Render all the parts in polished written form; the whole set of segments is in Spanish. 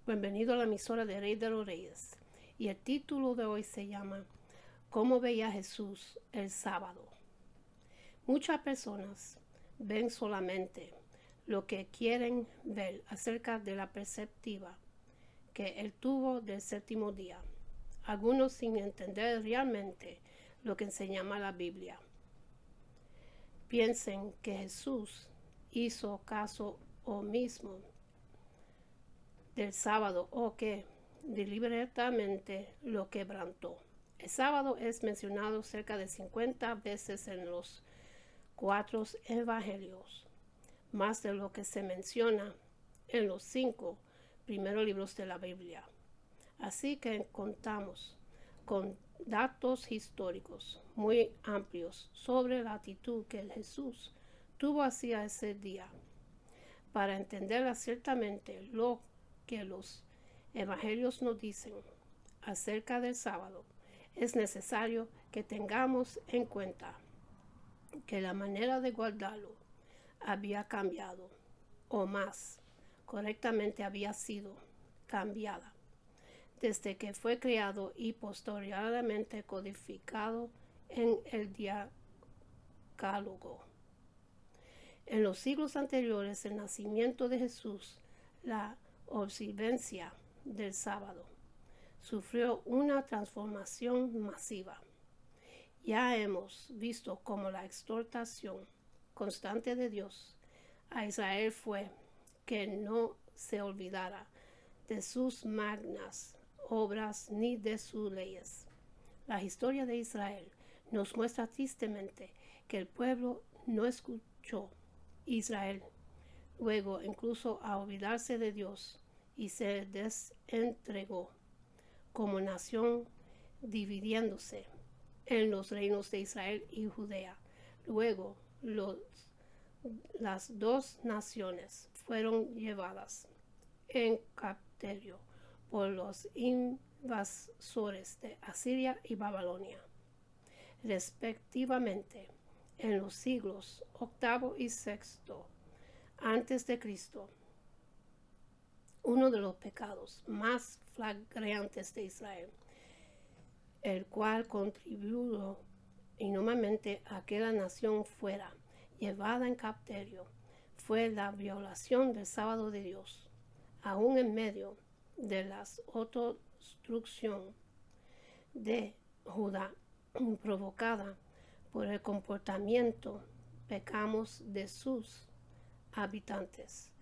Bienvenido a la emisora de Rey de los Reyes. Y el título de hoy se llama ¿Cómo veía Jesús el sábado? Muchas personas ven solamente lo que quieren ver acerca de la perspectiva que él tuvo del séptimo día. Algunos sin entender realmente lo que enseñaba la Biblia. Piensen que Jesús hizo caso omiso del sábado o que deliberadamente lo quebrantó. El sábado es mencionado cerca de 50 veces en los 4 evangelios, más de lo que se menciona en los 5 primeros libros de la Biblia. Así que contamos con datos históricos muy amplios sobre la actitud que Jesús tuvo hacia ese día. Para entender ciertamente lo que los evangelios nos dicen acerca del sábado, es necesario que tengamos en cuenta que la manera de guardarlo había cambiado, o más correctamente había sido cambiada, desde que fue creado y posteriormente codificado en el Decálogo. En los siglos anteriores al nacimiento de Jesús, la observancia del sábado sufrió una transformación masiva. Ya hemos visto cómo la exhortación constante de Dios a Israel fue que no se olvidara de sus magnas obras ni de sus leyes. La historia de Israel nos muestra tristemente que el pueblo no escuchó Israel, luego incluso a olvidarse de Dios y se desentregó como nación, dividiéndose en los reinos de Israel y Judea. Luego las dos naciones fueron llevadas en cautiverio por los invasores de Asiria y Babilonia, respectivamente, en los siglos octavo y sexto antes de Cristo. Uno de los pecados más flagrantes de Israel, el cual contribuyó enormemente a que la nación fuera llevada en cautiverio, fue la violación del sábado de Dios, aún en medio de la autodestrucción de Judá provocada por el comportamiento pecados de sus habitantes.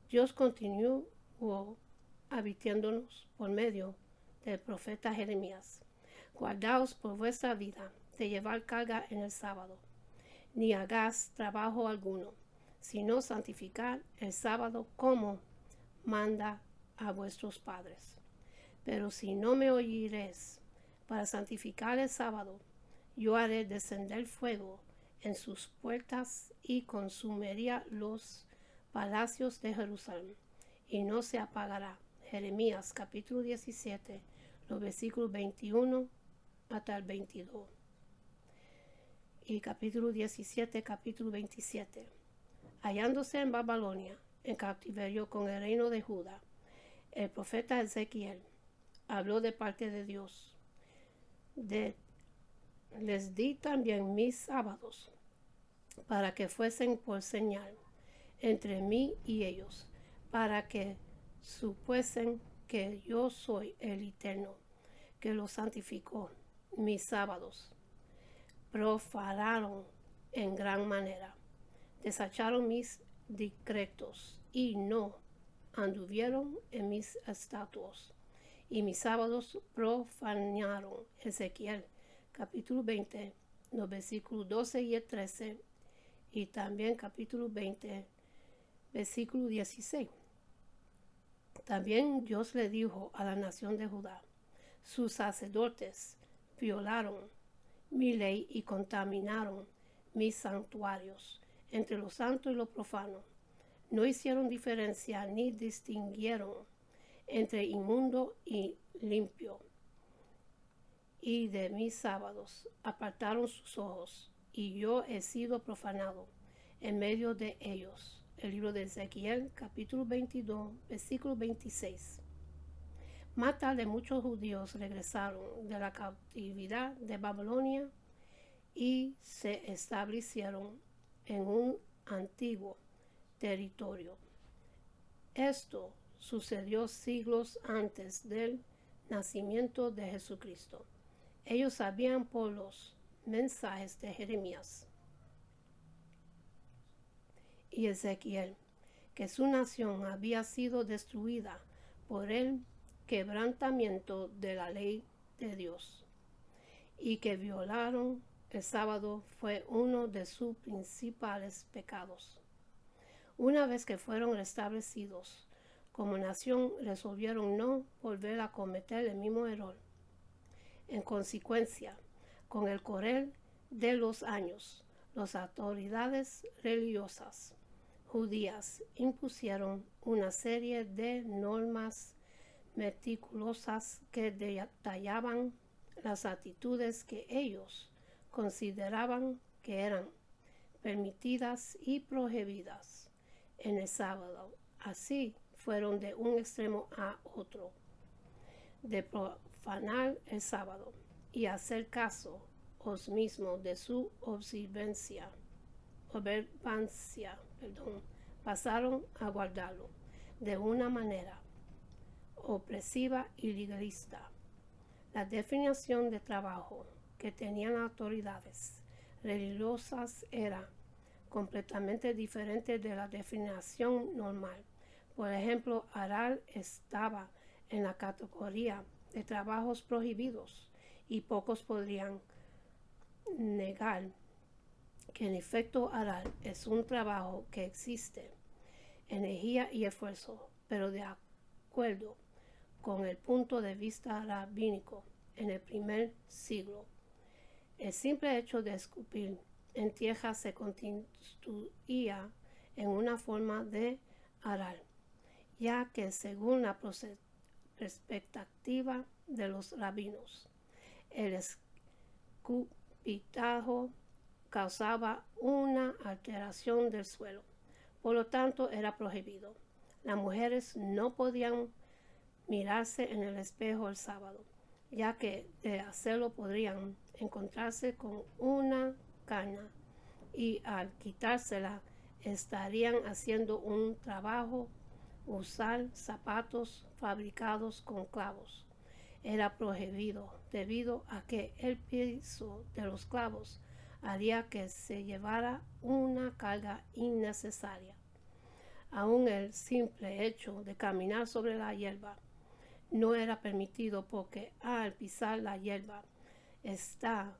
Dios continuó habitándonos por medio del profeta Jeremías. Guardaos por vuestra vida de llevar carga en el sábado, ni hagáis trabajo alguno, sino santificar el sábado como manda a vuestros padres. Pero si no me oyereis para santificar el sábado, yo haré descender fuego en sus puertas y consumiría los palacios de Jerusalén, y no se apagará. Jeremías capítulo 17, los versículos 21 hasta el 22. Y capítulo 17, capítulo 27. Hallándose en Babilonia, en cautiverio con el reino de Judá, el profeta Ezequiel habló de parte de Dios. Les di también mis sábados para que fuesen por señal entre mí y ellos, para que supuesen que yo soy el Eterno, que los santificó. Mis sábados profanaron en gran manera, desecharon mis decretos y no anduvieron en mis estatutos, y mis sábados profanaron. Ezequiel capítulo 20, los versículos 12 y 13, y también capítulo 20, versículo 16. También Dios le dijo a la nación de Judá: sus sacerdotes violaron mi ley y contaminaron mis santuarios entre lo santo y lo profano. No hicieron diferencia ni distinguieron entre inmundo y limpio. Y de mis sábados apartaron sus ojos, y yo he sido profanado en medio de ellos. El libro de Ezequiel, capítulo 22, versículo 26. Más tarde muchos judíos regresaron de la cautividad de Babilonia y se establecieron en un antiguo territorio. Esto sucedió siglos antes del nacimiento de Jesucristo. Ellos sabían por los mensajes de Jeremías y Ezequiel que su nación había sido destruida por el quebrantamiento de la ley de Dios y que violaron el sábado fue uno de sus principales pecados. Una vez que fueron restablecidos como nación, resolvieron no volver a cometer el mismo error. En consecuencia, con el correr de los años, las autoridades religiosas judías impusieron una serie de normas meticulosas que detallaban las actitudes que ellos consideraban que eran permitidas y prohibidas en el sábado. Así fueron de un extremo a otro, de profanar el sábado y hacer caso os mismos de su observancia, pasaron a guardarlo de una manera opresiva y legalista. La definición de trabajo que tenían autoridades religiosas era completamente diferente de la definición normal. Por ejemplo, arar estaba en la categoría de trabajos prohibidos y pocos podrían negar que en efecto arar es un trabajo que existe energía y esfuerzo, pero de acuerdo con el punto de vista rabínico en el primer siglo. El simple hecho de escupir en tierra se constituía en una forma de arar, ya que según la perspectiva de los rabinos, el escupitajo causaba una alteración del suelo, por lo tanto era prohibido. Las mujeres no podían mirarse en el espejo el sábado, ya que de hacerlo podrían encontrarse con una caña y al quitársela estarían haciendo un trabajo. Usar zapatos fabricados con clavos era prohibido debido a que el peso de los clavos haría que se llevara una carga innecesaria. Aún el simple hecho de caminar sobre la hierba no era permitido porque al pisar la hierba esta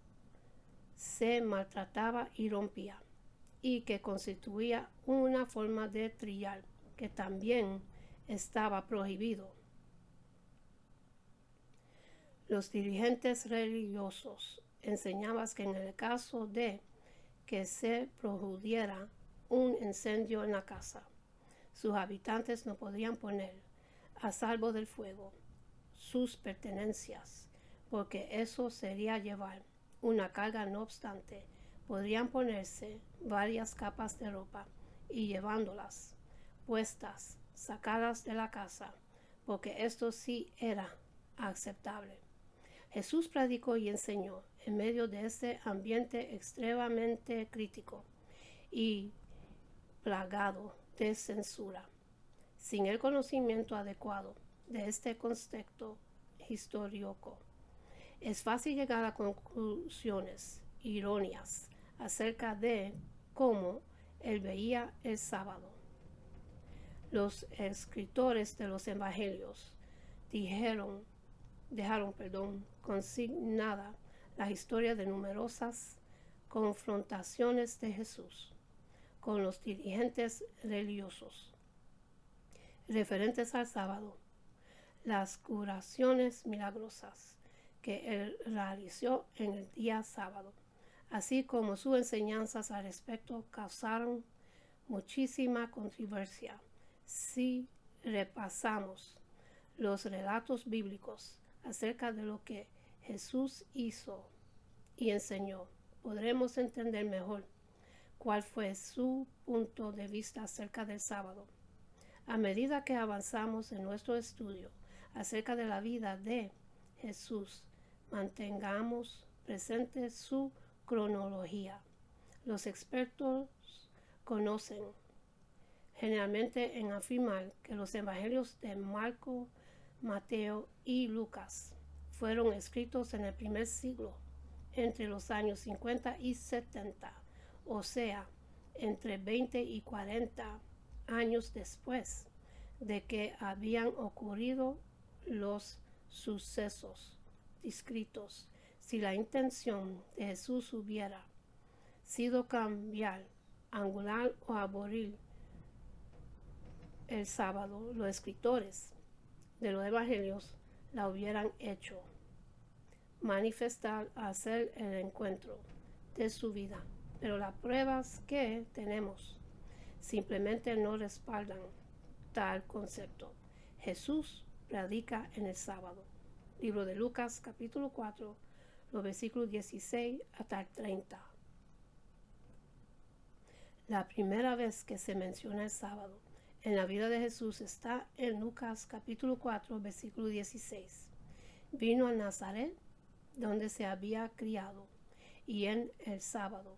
se maltrataba y rompía, y que constituía una forma de trillar que también estaba prohibido. Los dirigentes religiosos enseñaban que en el caso de que se produjera un incendio en la casa, sus habitantes no podían poner a salvo del fuego sus pertenencias, porque eso sería llevar una carga. No obstante, podrían ponerse varias capas de ropa y llevándolas puestas, sacadas de la casa, porque esto sí era aceptable. Jesús predicó y enseñó en medio de este ambiente extremadamente crítico y plagado de censura. Sin el conocimiento adecuado de este contexto histórico, es fácil llegar a conclusiones irónicas acerca de cómo él veía el sábado. Los escritores de los evangelios dejaron consignada la historia de numerosas confrontaciones de Jesús con los dirigentes religiosos referentes al sábado, las curaciones milagrosas que él realizó en el día sábado, así como sus enseñanzas al respecto causaron muchísima controversia. Si repasamos los relatos bíblicos acerca de lo que Jesús hizo y enseñó, podremos entender mejor cuál fue su punto de vista acerca del sábado. A medida que avanzamos en nuestro estudio acerca de la vida de Jesús, mantengamos presente su cronología. Los expertos conocen generalmente en afirmar que los evangelios de Marco, Mateo y Lucas fueron escritos en el primer siglo, entre los años 50 y 70, o sea, entre 20 y 40 años después de que habían ocurrido los sucesos descritos. Si la intención de Jesús hubiera sido cambiar, angular o abolir el sábado, los escritores de los evangelios la hubieran hecho, manifestar, hacer el encuentro de su vida. Pero las pruebas que tenemos simplemente no respaldan tal concepto. Jesús predica en el sábado. Libro de Lucas, capítulo 4, los versículos 16 hasta el 30. La primera vez que se menciona el sábado en la vida de Jesús está en Lucas, capítulo 4, versículo 16. Vino a Nazaret, donde se había criado, y en el sábado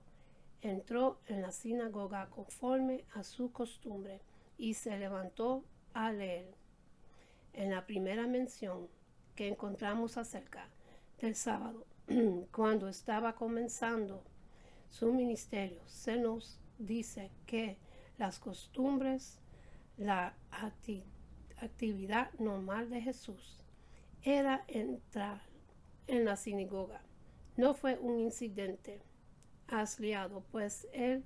entró en la sinagoga conforme a su costumbre y se levantó a leer. En la primera mención que encontramos acerca del sábado, cuando estaba comenzando su ministerio, se nos dice que las costumbres, la actividad normal de Jesús era entrar en la sinagoga. No fue un incidente aislado, pues él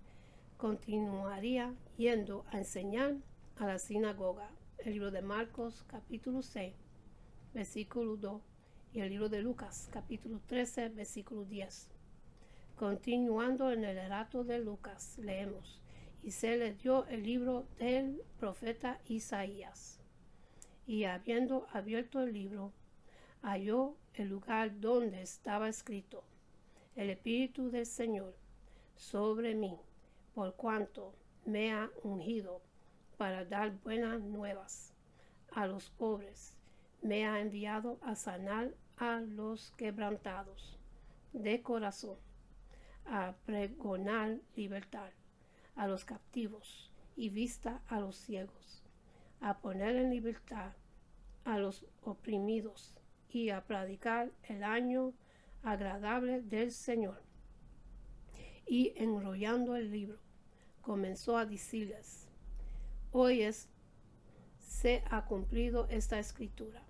continuaría yendo a enseñar a la sinagoga. El libro de Marcos, capítulo 6, versículo 2, y el libro de Lucas, capítulo 13, versículo 10. Continuando en el relato de Lucas, leemos: y se le dio el libro del profeta Isaías. Y habiendo abierto el libro, halló el lugar donde estaba escrito: el Espíritu del Señor sobre mí, por cuanto me ha ungido para dar buenas nuevas a los pobres. Me ha enviado a sanar a los quebrantados de corazón, a pregonar libertad a los captivos y vista a los ciegos, a poner en libertad a los oprimidos y a predicar el año agradable del Señor. Y enrollando el libro, comenzó a decirles: hoy se ha cumplido esta escritura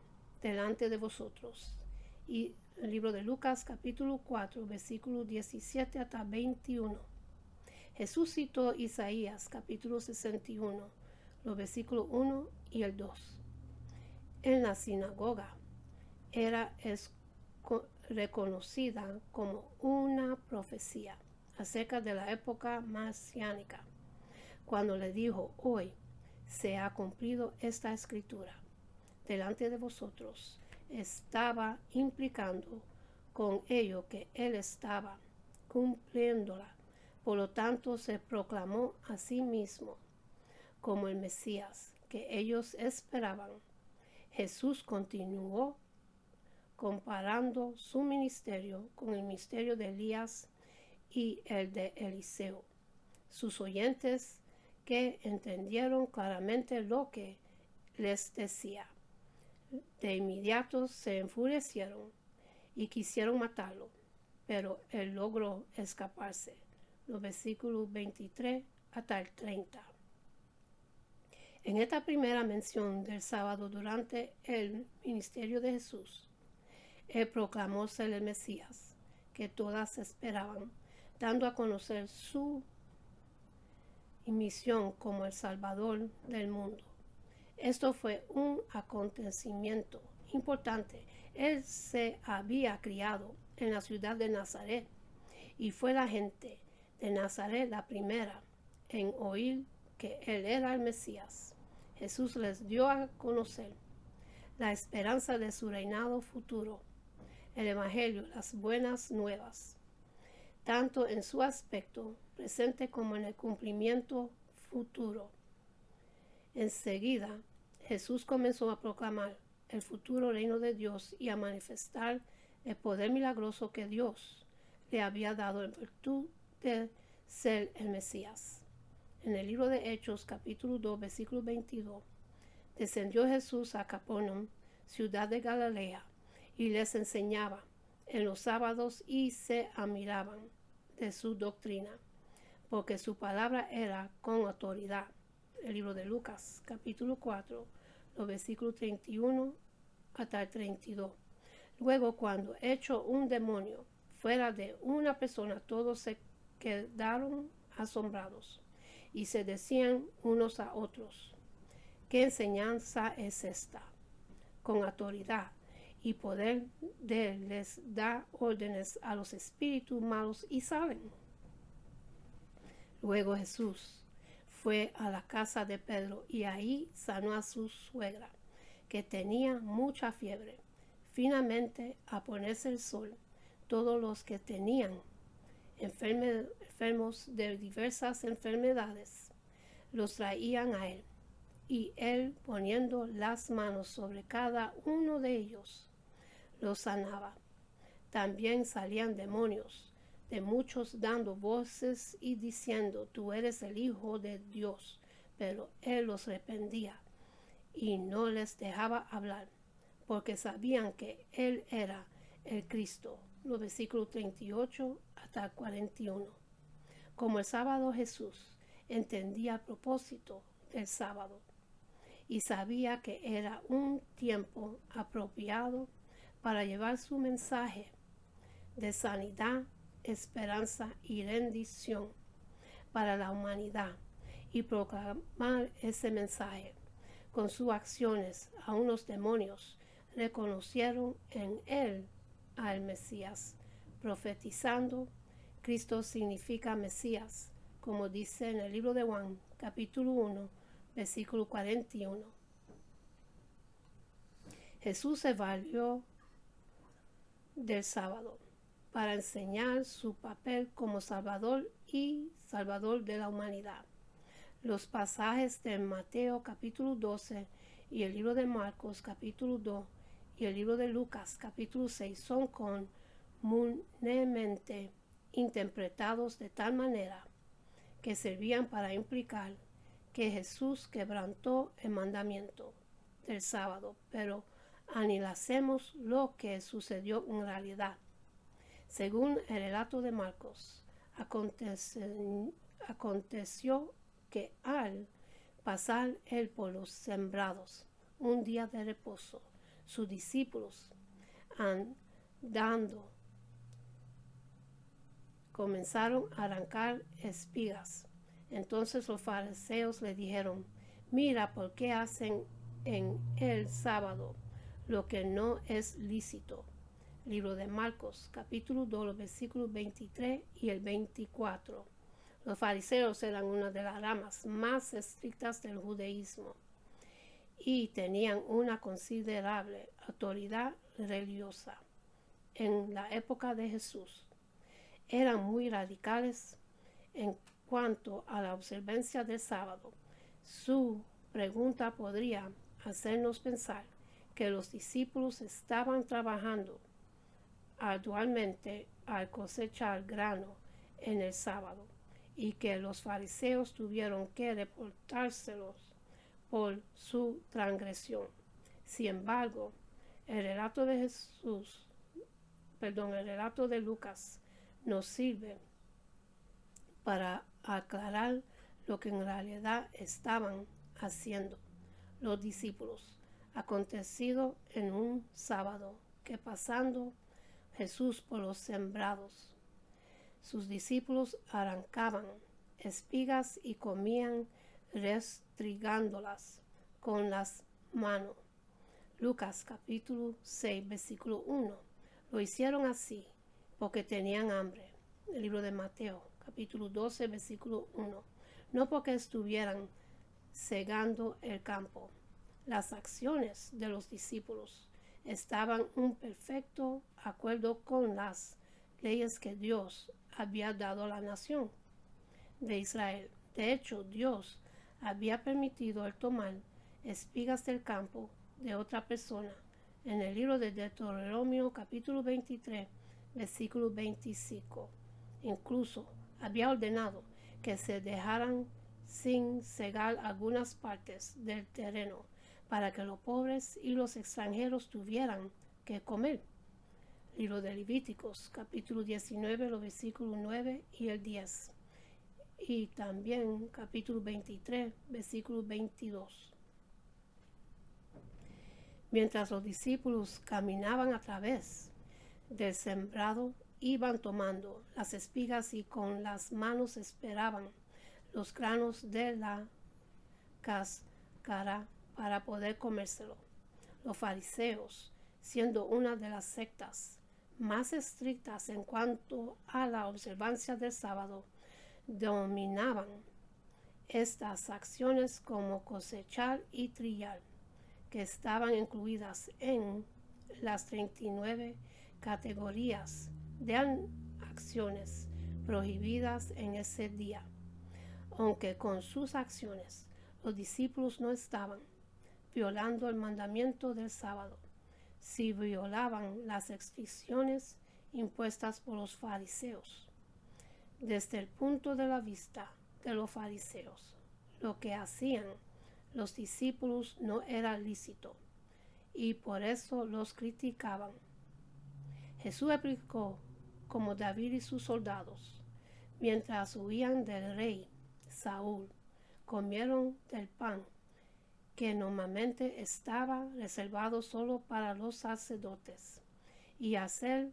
delante de vosotros. Y el libro de Lucas, capítulo 4, versículos 17 hasta 21. Jesús citó Isaías, capítulo 61, los versículos 1 y el 2. En la sinagoga era reconocida como una profecía acerca de la época mesiánica, cuando le dijo: hoy se ha cumplido esta escritura delante de vosotros. Estaba implicando con ello que él estaba cumpliéndola. Por lo tanto, se proclamó a sí mismo como el Mesías que ellos esperaban. Jesús continuó comparando su ministerio con el ministerio de Elías y el de Eliseo. Sus oyentes, que entendieron claramente lo que les decía, de inmediato se enfurecieron y quisieron matarlo, pero él logró escaparse. Los versículos 23 hasta el 30. En esta primera mención del sábado durante el ministerio de Jesús, él proclamó ser el Mesías que todas esperaban, dando a conocer su misión como el Salvador del mundo. Esto fue un acontecimiento importante. Él se había criado en la ciudad de Nazaret y fue la gente de Nazaret la primera en oír que él era el Mesías. Jesús les dio a conocer la esperanza de su reinado futuro, el Evangelio, las buenas nuevas, tanto en su aspecto presente como en el cumplimiento futuro. Enseguida, Jesús comenzó a proclamar el futuro reino de Dios y a manifestar el poder milagroso que Dios le había dado en virtud de ser el Mesías. En el libro de Hechos, capítulo 2, versículo 22, descendió Jesús a Capernaum, ciudad de Galilea, y les enseñaba en los sábados y se admiraban de su doctrina, porque su palabra era con autoridad. El libro de Lucas, capítulo 4, los versículos 31 hasta el 32. Luego, cuando echó un demonio fuera de una persona, todos se quedaron asombrados y se decían unos a otros: ¿qué enseñanza es esta? Con autoridad y poder les da órdenes a los espíritus malos y salen. Luego Jesús fue a la casa de Pedro y ahí sanó a su suegra, que tenía mucha fiebre. Finalmente, a ponerse el sol, todos los que tenían enfermos de diversas enfermedades los traían a él, y él, poniendo las manos sobre cada uno de ellos, los sanaba. También salían demonios de muchos, dando voces y diciendo: tú eres el Hijo de Dios. Pero él los reprendía y no les dejaba hablar, porque sabían que él era el Cristo. Los versículos 38 hasta 41. Como el sábado, Jesús entendía el propósito del sábado y sabía que era un tiempo apropiado para llevar su mensaje de sanidad, esperanza y rendición para la humanidad y proclamar ese mensaje. Con sus acciones, aún los demonios reconocieron en él al Mesías, profetizando. Cristo significa Mesías, como dice en el libro de Juan, capítulo 1, versículo 41. Jesús se valió del sábado para enseñar su papel como Salvador y Salvador de la humanidad. Los pasajes de Mateo capítulo 12 y el libro de Marcos capítulo 2 y el libro de Lucas capítulo 6 son comúnmente interpretados de tal manera que servían para implicar que Jesús quebrantó el mandamiento del sábado, pero analicemos lo que sucedió en realidad. Según el relato de Marcos, aconteció que al pasar él por los sembrados un día de reposo, sus discípulos, andando, comenzaron a arrancar espigas. Entonces los fariseos le dijeron: mira, ¿por qué hacen en el sábado lo que no es lícito? Libro de Marcos, capítulo 2, los versículos 23 y el 24. Los fariseos eran una de las ramas más estrictas del judaísmo y tenían una considerable autoridad religiosa. En la época de Jesús eran muy radicales en cuanto a la observancia del sábado. Su pregunta podría hacernos pensar que los discípulos estaban trabajando arduamente al cosechar grano en el sábado y que los fariseos tuvieron que reportárselos por su transgresión. Sin embargo, el relato de Lucas nos sirve para aclarar lo que en realidad estaban haciendo los discípulos. Acontecido en un sábado, que pasando Jesús por los sembrados, sus discípulos arrancaban espigas y comían restregándolas con las manos. Lucas capítulo 6, versículo 1. Lo hicieron así porque tenían hambre. El libro de Mateo capítulo 12, versículo 1. No porque estuvieran segando el campo. Las acciones de los discípulos estaban en perfecto acuerdo con las leyes que Dios había dado a la nación de Israel. De hecho, Dios había permitido el tomar espigas del campo de otra persona. En el libro de Deuteronomio capítulo 23, versículo 25. Incluso había ordenado que se dejaran sin cegar algunas partes del terreno para que los pobres y los extranjeros tuvieran que comer. Libro de Levíticos, capítulo 19, los versículos 9 y el 10. Y también capítulo 23, versículo 22. Mientras los discípulos caminaban a través del sembrado, iban tomando las espigas y con las manos esperaban los granos de la cáscara para poder comérselo. Los fariseos, siendo una de las sectas más estrictas en cuanto a la observancia del sábado, dominaban estas acciones como cosechar y trillar, que estaban incluidas en las 39 categorías de acciones prohibidas en ese día. Aunque con sus acciones los discípulos no estaban violando el mandamiento del sábado, si violaban las restricciones impuestas por los fariseos. Desde el punto de la vista de los fariseos, lo que hacían los discípulos no era lícito y por eso los criticaban. Jesús explicó cómo David y sus soldados, mientras huían del rey Saúl, comieron del pan que normalmente estaba reservado solo para los sacerdotes, y hacerlo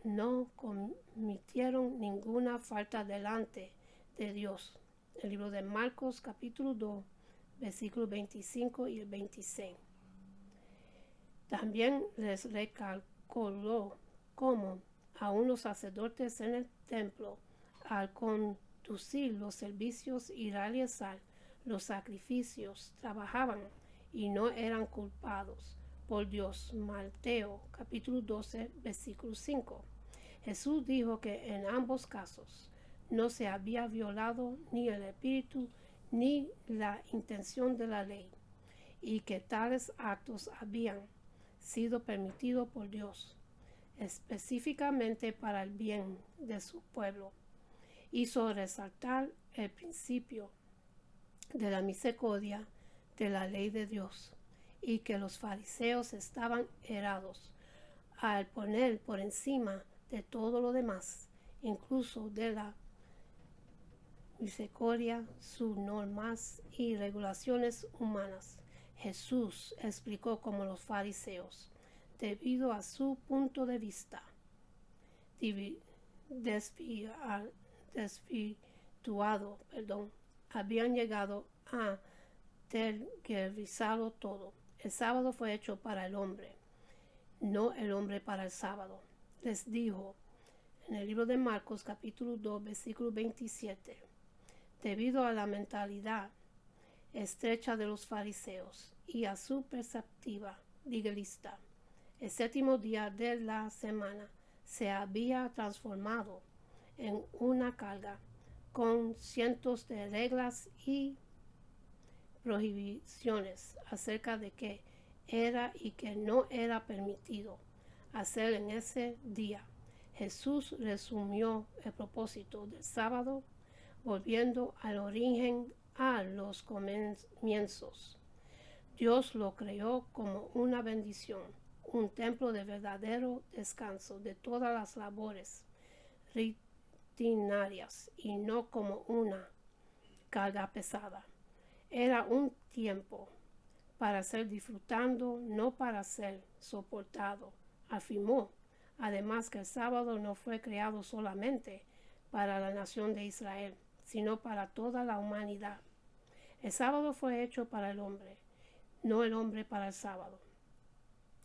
no cometieron ninguna falta delante de Dios. El libro de Marcos capítulo 2, versículos 25 y el 26. También les recalcó cómo aún los sacerdotes en el templo, al conducir los servicios y realizar los sacrificios, trabajaban y no eran culpados por Dios. Mateo capítulo 12, versículo 5. Jesús dijo que en ambos casos no se había violado ni el espíritu ni la intención de la ley, y que tales actos habían sido permitidos por Dios, específicamente para el bien de su pueblo. Hizo resaltar el principio de la misericordia de la ley de Dios, y que los fariseos estaban errados al poner por encima de todo lo demás, incluso de la misericordia, sus normas y regulaciones humanas. Jesús explicó cómo los fariseos, debido a su punto de vista desvirtuado, habían llegado a tergiversarlo todo. El sábado fue hecho para el hombre, no el hombre para el sábado. Les dijo en el libro de Marcos capítulo 2, versículo 27. Debido a la mentalidad estrecha de los fariseos y a su perspectiva legalista, el séptimo día de la semana se había transformado en una carga con cientos de reglas y prohibiciones acerca de qué era y qué no era permitido hacer en ese día. Jesús resumió el propósito del sábado volviendo al origen, a los comienzos. Dios lo creó como una bendición, un templo de verdadero descanso de todas las labores rutinarias y no como una carga pesada. Era un tiempo para ser disfrutando, no para ser soportado. Afirmó además que el sábado no fue creado solamente para la nación de Israel, sino para toda la humanidad. El sábado fue hecho para el hombre, no el hombre para el sábado.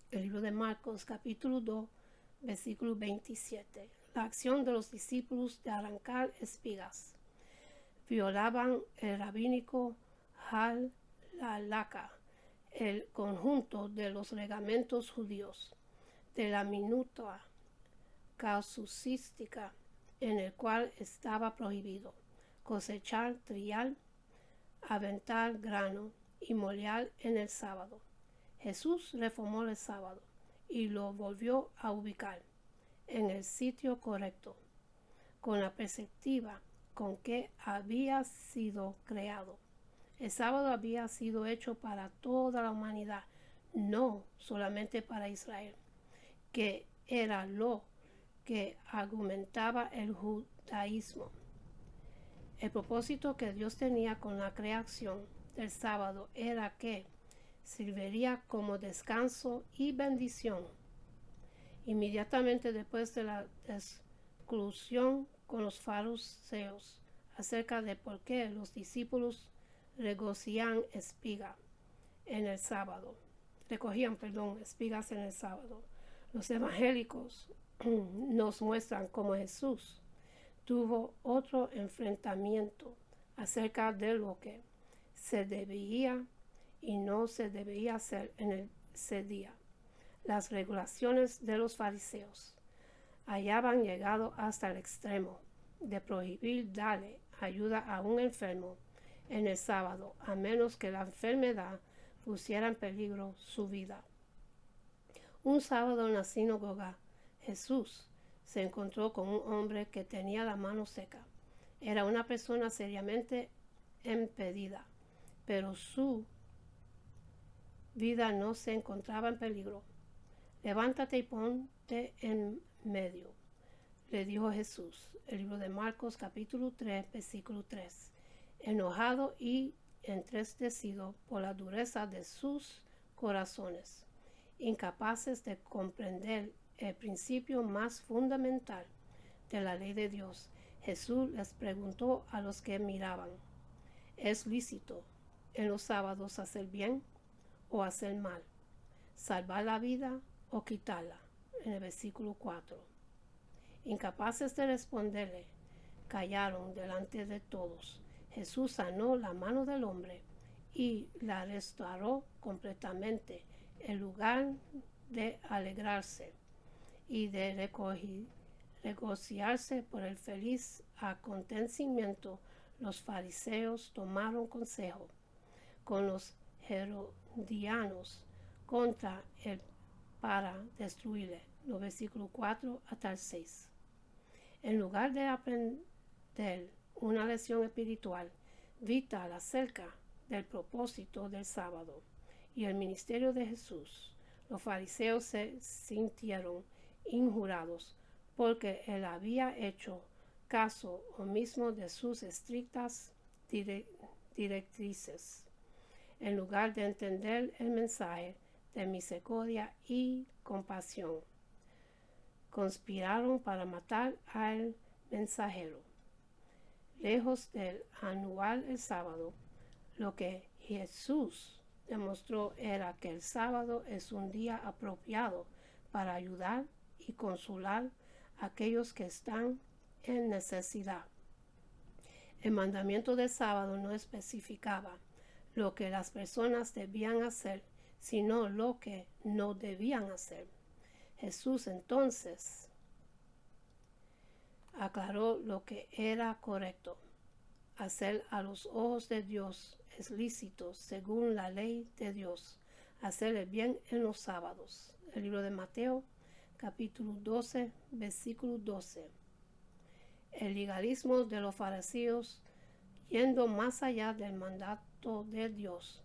El libro de Marcos capítulo 2, versículo 27. La acción de los discípulos de arrancar espigas violaban el rabínico halakha, el conjunto de los reglamentos judíos, de la minuta casuística en el cual estaba prohibido cosechar, trillar, aventar grano inmoral en el sábado. Jesús reformó el sábado y lo volvió a ubicar en el sitio correcto, con la perspectiva con que había sido creado. El sábado había sido hecho para toda la humanidad, no solamente para Israel, que era lo que argumentaba el judaísmo. El propósito que Dios tenía con la creación del sábado era que serviría como descanso y bendición. Inmediatamente después de la discusión con los fariseos acerca de por qué los discípulos recogían espigas en el sábado, los evangélicos nos muestran cómo Jesús tuvo otro enfrentamiento acerca de lo que se debía y no se debía hacer en ese día. Las regulaciones de los fariseos habían llegado hasta el extremo de prohibir darle ayuda a un enfermo en el sábado, a menos que la enfermedad pusiera en peligro su vida. Un sábado en la sinagoga, Jesús se encontró con un hombre que tenía la mano seca. Era una persona seriamente impedida, pero su vida no se encontraba en peligro. Levántate y ponte en medio, le dijo Jesús. El libro de Marcos capítulo 3, versículo 3. Enojado y entristecido por la dureza de sus corazones, incapaces de comprender el principio más fundamental de la ley de Dios, Jesús les preguntó a los que miraban: ¿es lícito en los sábados hacer bien o hacer mal? ¿Salvar la vida o quitarla? En el versículo 4. Incapaces de responderle, callaron delante de todos. Jesús sanó la mano del hombre y la restauró completamente. En lugar de alegrarse y de regocijarse por el feliz acontecimiento, los fariseos tomaron consejo con los herodianos contra él para destruirle. Los versículos 4 hasta el 6. En lugar de aprender una lección espiritual vital acerca del propósito del sábado y el ministerio de Jesús, los fariseos se sintieron injuriados porque él había hecho caso omiso de sus estrictas directrices. En lugar de entender el mensaje de misericordia y compasión, conspiraron para matar al mensajero. Lejos de anular el sábado, lo que Jesús demostró era que el sábado es un día apropiado para ayudar y consolar a aquellos que están en necesidad. El mandamiento del sábado no especificaba lo que las personas debían hacer, sino lo que no debían hacer. Jesús entonces aclaró lo que era correcto. Hacer a los ojos de Dios es lícito según la ley de Dios. Hacer el bien en los sábados. El libro de Mateo, capítulo 12, versículo 12. El legalismo de los fariseos, yendo más allá del mandato de Dios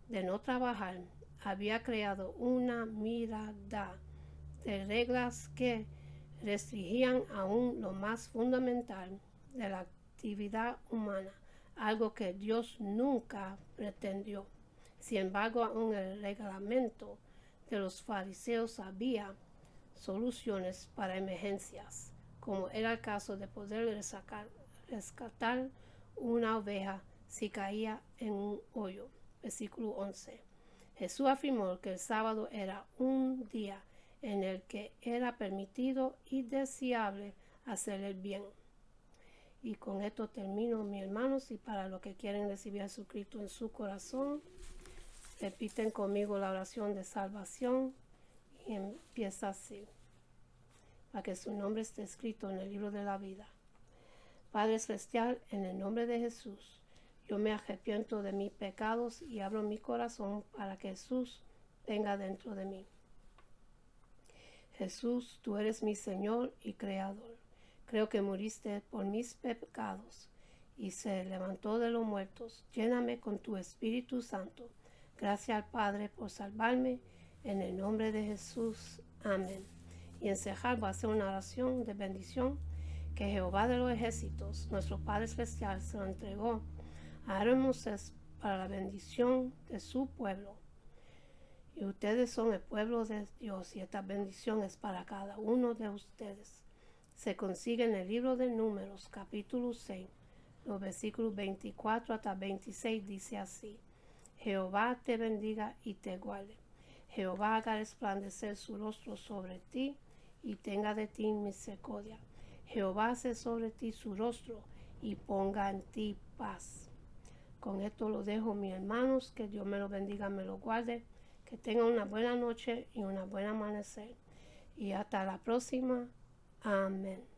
de no trabajar, había creado una mirada de reglas que restringían aún lo más fundamental de la actividad humana, algo que Dios nunca pretendió. Sin embargo, aún el reglamento de los fariseos había soluciones para emergencias, como era el caso de poder rescatar una oveja si caía en un hoyo. Versículo 11. Jesús afirmó que el sábado era un día en el que era permitido y deseable hacer el bien. Y con esto termino, mis hermanos, y para los que quieren recibir a Jesucristo en su corazón, repiten conmigo la oración de salvación y empieza así, para que su nombre esté escrito en el libro de la vida. Padre Celestial, en el nombre de Jesús, Yo me arrepiento de mis pecados y abro mi corazón para que Jesús venga dentro de mí. Jesús, tú eres mi Señor y Creador. Creo que muriste por mis pecados y se levantó de los muertos. Lléname con tu Espíritu Santo. Gracias al Padre por salvarme. En el nombre de Jesús. Amén. Y en cerrar va a hacer una oración de bendición que Jehová de los ejércitos, nuestro Padre Celestial, se lo entregó a Aarón y Moisés para la bendición de su pueblo. Y ustedes son el pueblo de Dios y esta bendición es para cada uno de ustedes. Se consigue en el libro de Números, capítulo 6, los versículos 24 hasta 26, dice así: Jehová te bendiga y te guarde. Jehová haga resplandecer su rostro sobre ti y tenga de ti misericordia. Jehová hace sobre ti su rostro y ponga en ti paz. Con esto lo dejo, mis hermanos. Que Dios me lo bendiga, me lo guarde. Que tengan una buena noche y una buena amanecer. Y hasta la próxima. Amén.